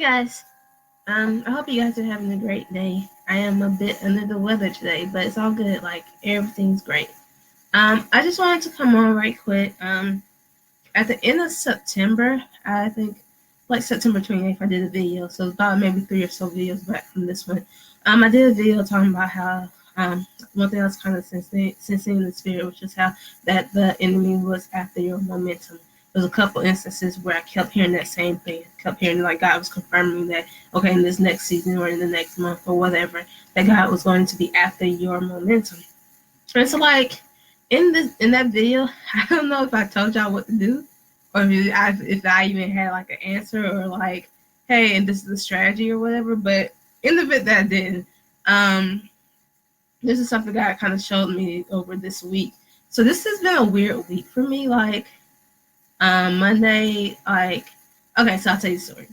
Guys, I hope you guys are having a great day. I am a bit under the weather today, but it's all good. Like everything's great. I just wanted to come on right quick. At the end of September, I think like September 28th, I did a video. So about maybe 3 or so videos back from this one. I did a video talking about how one thing I was kind of sensing in the spirit was just how that the enemy was after your momentum. There's a couple instances where I kept hearing that same thing. Kept hearing like God was confirming that okay, in this next season or in the next month or whatever, that God was going to be after your momentum. And so like in that video, I don't know if I told y'all what to do or if I even had like an answer or like, hey, and this is the strategy or whatever. But in the bit that I did, this is something God kind of showed me over this week. So this has been a weird week for me. Like Monday, okay, so I'll tell you the story.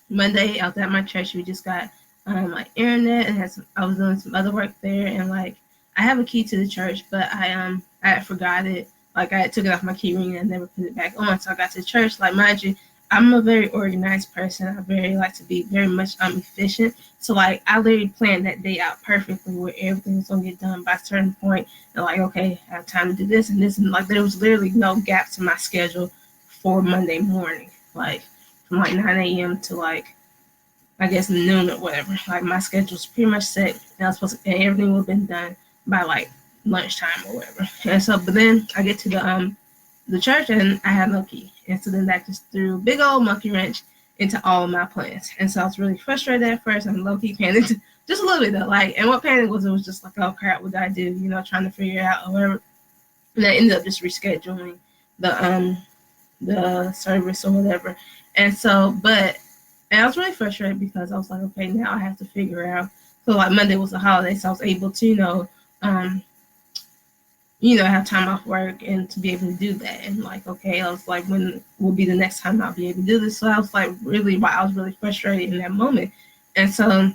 Monday, I was at my church. We just got like internet and I was doing some other work there, and like I have a key to the church, but I had forgot it. Like I took it off my key ring and never put it back on. So I got to church. Like mind you, I'm a very organized person. I very like to be very much efficient. So like I literally planned that day out perfectly where everything was gonna get done by a certain point. And like okay, I have time to do this and this, and like there was literally no gaps in my schedule for Monday morning. Like from like 9 a.m. to like I guess noon or whatever. Like my schedule's pretty much set, and I was supposed to, and everything would have been done by like lunchtime or whatever. And so, but then I get to the church and I have no key, and so then that just threw a big old monkey wrench into all of my plans. And so I was really frustrated at first. And low key panicked just a little bit though. Like, and what panic was, it was just like, oh crap, what did I do? You know, trying to figure it out or whatever. And I ended up just rescheduling the service or whatever. And so, and I was really frustrated because I was like, okay, now I have to figure out. So like Monday was a holiday, so I was able to, have time off work and to be able to do that. And like, okay, I was like, when will be the next time I'll be able to do this? So I was like, I was really frustrated in that moment. And so I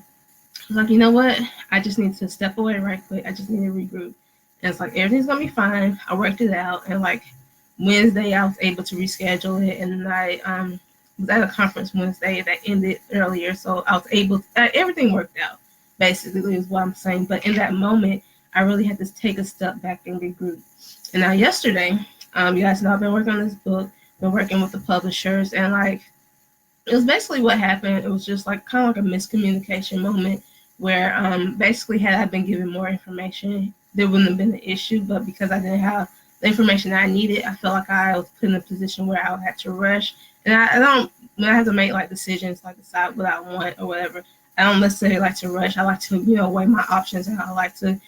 was like, you know what? I just need to step away right quick. I just need to regroup. And it's like, everything's going to be fine. I worked it out. And like Wednesday, I was able to reschedule it. And I was at a conference Wednesday that ended earlier. So I was able to, everything worked out, basically, is what I'm saying. But in that moment, I really had to take a step back and regroup. And now yesterday, you guys know I've been working on this book, been working with the publishers, and like it was basically what happened. It was just like kind of like a miscommunication moment where basically had I been given more information, there wouldn't have been an issue. But because I didn't have the information I needed, I felt like I was put in a position where I had to rush. And I don't, when I have to make like decisions, like decide what I want or whatever, I don't necessarily like to rush. I like to, weigh my options, and I like to,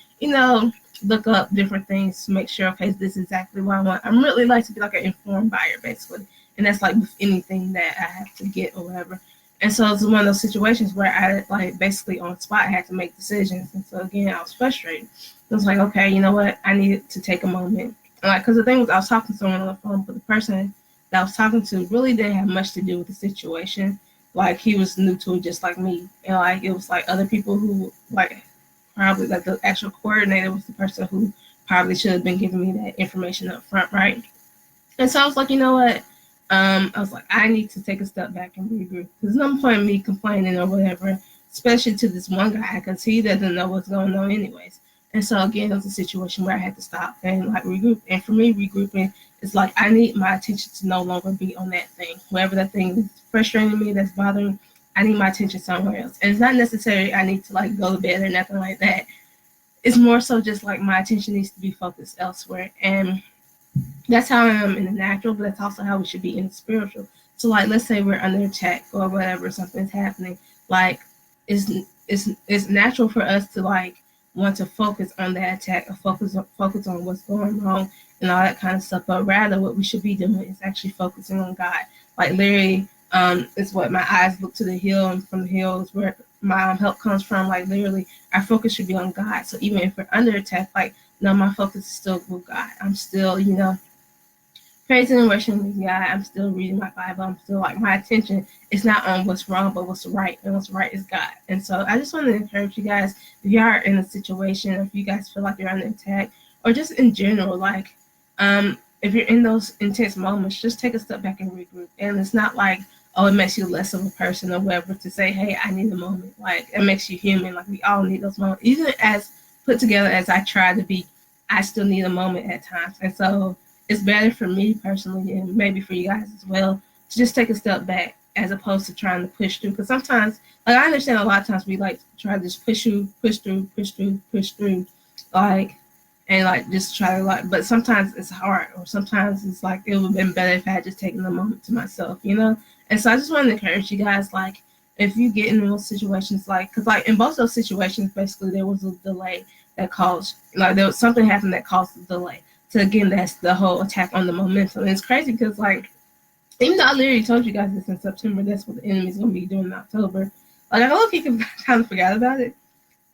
look up different things to make sure, okay, this is exactly what I want. I'm really like to be like an informed buyer, basically. And that's like with anything that I have to get or whatever. And so it's one of those situations where I like basically on the spot I had to make decisions. And so again, I was frustrated. I was like, okay, you know what? I needed to take a moment. And like, because the thing was, I was talking to someone on the phone, but the person that I was talking to really didn't have much to do with the situation. Like he was new to it just like me. And like it was like other people who like probably like the actual coordinator was the person who probably should have been giving me that information up front, right? And so I was like, you know what? I was like, I need to take a step back and regroup. There's no point in me complaining or whatever, especially to this one guy, because he doesn't know what's going on anyways. And so again, it was a situation where I had to stop and like regroup. And for me, regrouping is like I need my attention to no longer be on that thing. Whatever that thing is frustrating me, that's bothering me, I need my attention somewhere else. And it's not necessarily I need to like go to bed or nothing like that. It's more so just like my attention needs to be focused elsewhere. And that's how I am in the natural, but that's also how we should be in the spiritual. So like let's say we're under attack or whatever, something's happening, like it's natural for us to like want to focus on that attack or focus on what's going wrong and all that kind of stuff. But rather what we should be doing is actually focusing on God. Like literally, it's what my eyes look to the hill, and from the hill is where my help comes from. Like literally, our focus should be on God. So even if we're under attack, like no, my focus is still with God. I'm still, praising and worshiping God. I'm still reading my Bible. I'm still like my attention is not on what's wrong, but what's right, and what's right is God. And so I just want to encourage you guys, if you are in a situation, if you guys feel like you're under attack, or just in general, if you're in those intense moments, just take a step back and regroup. And it's not like, it makes you less of a person or whatever to say, hey, I need a moment. Like, it makes you human. Like, we all need those moments. Even as put together as I try to be, I still need a moment at times. And so it's better for me personally, and maybe for you guys as well, to just take a step back as opposed to trying to push through. Because sometimes, like, I understand a lot of times we like try to just push through, like, and like just try to like, but sometimes it's hard, or sometimes it's like it would have been better if I had just taken a moment to myself, you know? And so I just want to encourage you guys, like, if you get in those situations, like, because like in both those situations, basically there was a delay that caused, like, there was something happened that caused the delay. So again, that's the whole attack on the momentum. And it's crazy because, like, even though I literally told you guys this in September, that's what the enemy's going to be doing in October. Like, I hope you can kind of forgot about it.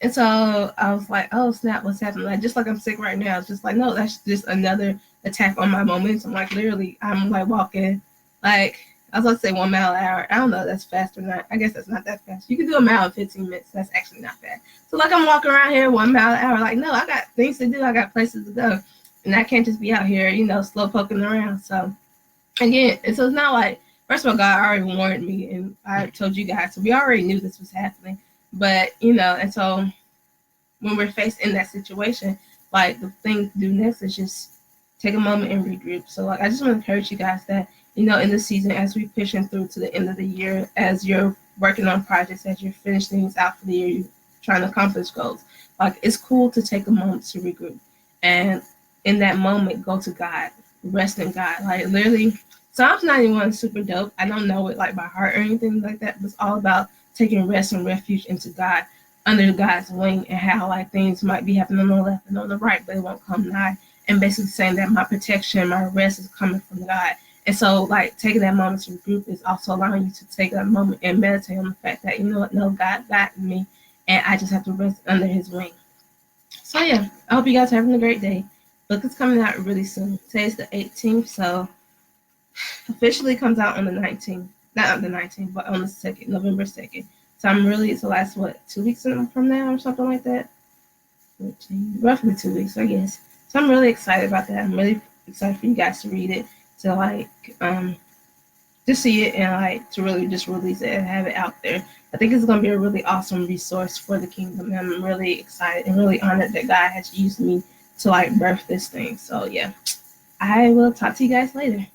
And so I was like, oh, snap, what's happening? Like, just like I'm sick right now. It's just like, no, that's just another attack on my momentum. Like, literally, I'm like walking, like, I was about to say 1 mile an hour. I don't know, that's fast or not. I guess that's not that fast. You can do a mile in 15 minutes. That's actually not bad. So, like, I'm walking around here 1 mile an hour. Like, no, I got things to do. I got places to go. And I can't just be out here, you know, slow poking around. So, again, so it's not like, first of all, God already warned me, and I told you guys. So we already knew this was happening. But, you know, and so when we're faced in that situation, like, the thing to do next is just take a moment and regroup. So, like, I just want to encourage you guys that, you know, in this season, as we're pushing through to the end of the year, as you're working on projects, as you're finishing things out for the year, you're trying to accomplish goals, like, it's cool to take a moment to regroup. And in that moment, go to God, rest in God. Like, literally, Psalms 91 is super dope. I don't know it, like, by heart or anything like that, but it's all about taking rest and refuge into God, under God's wing, and how, like, things might be happening on the left and on the right, but it won't come nigh. And basically saying that my protection, my rest is coming from God. And so, like, taking that moment to regroup is also allowing you to take that moment and meditate on the fact that, you know what, no, God got me, and I just have to rest under his wing. So, yeah, I hope you guys are having a great day. Book is coming out really soon. Today's the 18th, so officially comes out on the 19th. Not on the 19th, but on the 2nd, November 2nd. So I'm really, so that's what, 2 weeks from now or something like that? 14, roughly 2 weeks, I guess. So I'm really excited about that. I'm really excited for you guys to read it, to, like, just see it, and, like, to really just release it and have it out there. I think it's going to be a really awesome resource for the kingdom. And I'm really excited and really honored that God has used me to, like, birth this thing. So, yeah, I will talk to you guys later.